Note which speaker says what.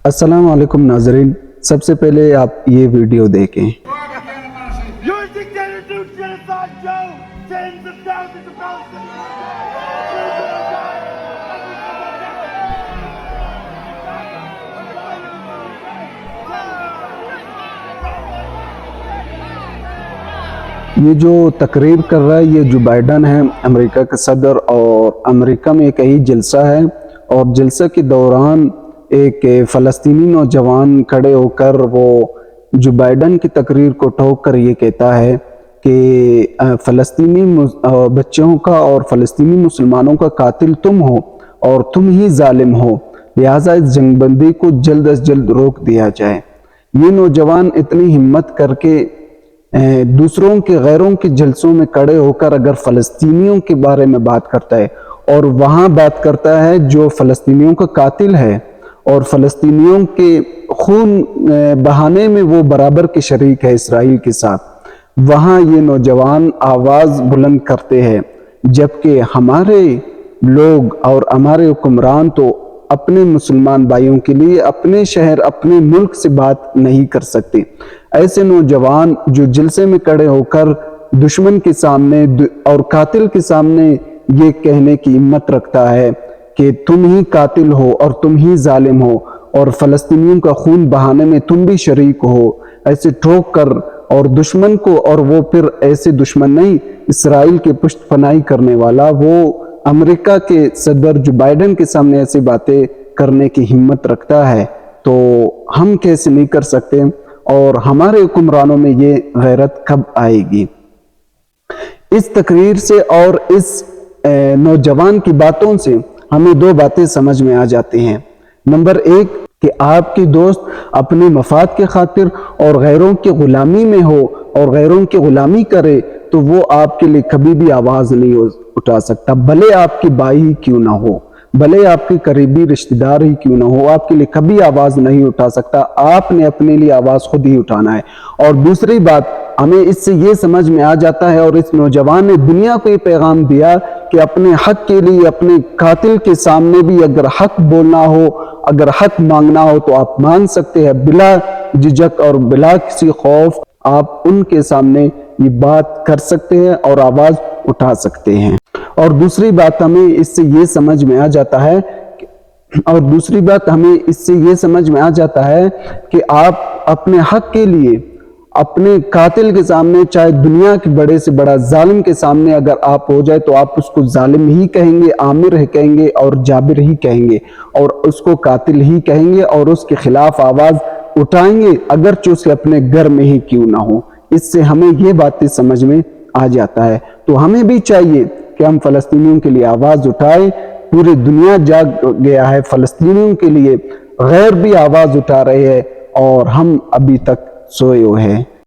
Speaker 1: السلام علیکم ناظرین، سب سے پہلے آپ یہ ویڈیو دیکھیں۔
Speaker 2: Your dictator do genocide, Joe! Tens of thousands of
Speaker 1: یہ جو تقریر کر رہا ہے یہ جو بائیڈن ہے، امریکہ کا صدر، اور امریکہ میں کئی جلسہ ہے، اور جلسہ کے دوران ایک فلسطینی نوجوان کھڑے ہو کر وہ جو بائیڈن کی تقریر کو ٹوک کر یہ کہتا ہے کہ فلسطینی بچوں کا اور فلسطینی مسلمانوں کا قاتل تم ہو اور تم ہی ظالم ہو، لہٰذا اس جنگ بندی کو جلد از جلد روک دیا جائے۔ یہ نوجوان اتنی ہمت کر کے دوسروں کے غیروں کے جلسوں میں کھڑے ہو کر اگر فلسطینیوں کے بارے میں بات کرتا ہے اور وہاں بات کرتا ہے جو فلسطینیوں کا قاتل ہے اور فلسطینیوں کے خون بہانے میں وہ برابر کے شریک ہے اسرائیل کے ساتھ، وہاں یہ نوجوان آواز بلند کرتے ہیں، جبکہ ہمارے لوگ اور ہمارے حکمران تو اپنے مسلمان بھائیوں کے لیے اپنے شہر اپنے ملک سے بات نہیں کر سکتے۔ ایسے نوجوان جو جلسے میں کھڑے ہو کر دشمن کے سامنے اور قاتل کے سامنے یہ کہنے کی ہمت رکھتا ہے کہ تم ہی قاتل ہو اور تم ہی ظالم ہو اور فلسطینیوں کا خون بہانے میں تم بھی شریک ہو، ایسے ٹھوک کر اور دشمن کو، اور وہ پھر ایسے دشمن نہیں اسرائیل کے پشت پناہی کرنے والا، وہ امریکہ کے صدر جو بائیڈن کے سامنے ایسی باتیں کرنے کی ہمت رکھتا ہے، تو ہم کیسے نہیں کر سکتے؟ اور ہمارے حکمرانوں میں یہ غیرت کب آئے گی؟ اس تقریر سے اور اس نوجوان کی باتوں سے ہمیں دو باتیں سمجھ میں آ جاتی ہیں۔ نمبر ایک کہ آپ کی دوست اپنے مفاد کے خاطر اور غیروں کی غلامی میں ہو اور غیروں کی غلامی کرے تو وہ آپ کے لیے کبھی بھی آواز نہیں اٹھا سکتا، بھلے آپ کی بھائی ہی کیوں نہ ہو، بھلے آپ کے قریبی رشتہ دار ہی کیوں نہ ہو، آپ کے لیے کبھی آواز نہیں اٹھا سکتا۔ آپ نے اپنے لیے آواز خود ہی اٹھانا ہے۔ اور دوسری بات ہمیں اس سے یہ سمجھ میں آ جاتا ہے، اور اس نوجوان نے دنیا کو یہ پیغام دیا کہ اپنے حق کے لیے اپنے قاتل کے سامنے بھی اگر حق بولنا ہو، اگر حق مانگنا ہو تو آپ مانگ سکتے ہیں بلا جھجک اور بلا کسی خوف، آپ ان کے سامنے یہ بات کر سکتے ہیں اور آواز اٹھا سکتے ہیں۔ اور دوسری بات ہمیں اس سے یہ سمجھ میں آ جاتا ہے کہ آپ اپنے حق کے لیے اپنے قاتل کے سامنے، چاہے دنیا کے بڑے سے بڑا ظالم کے سامنے اگر آپ ہو جائے تو آپ اس کو ظالم ہی کہیں گے، عامر ہی کہیں گے اور جابر ہی کہیں گے اور اس کو قاتل ہی کہیں گے اور اس کے خلاف آواز اٹھائیں گے اگرچہ اسے اپنے گھر میں ہی کیوں نہ ہو۔ اس سے ہمیں یہ باتیں سمجھ میں آ جاتا ہے۔ تو ہمیں بھی چاہیے کہ ہم فلسطینیوں کے لیے آواز اٹھائیں، پوری دنیا جاگ گیا ہے فلسطینیوں کے لیے، غیر بھی آواز اٹھا رہے ہیں اور ہم ابھی تک سوئے ہوئے ہیں۔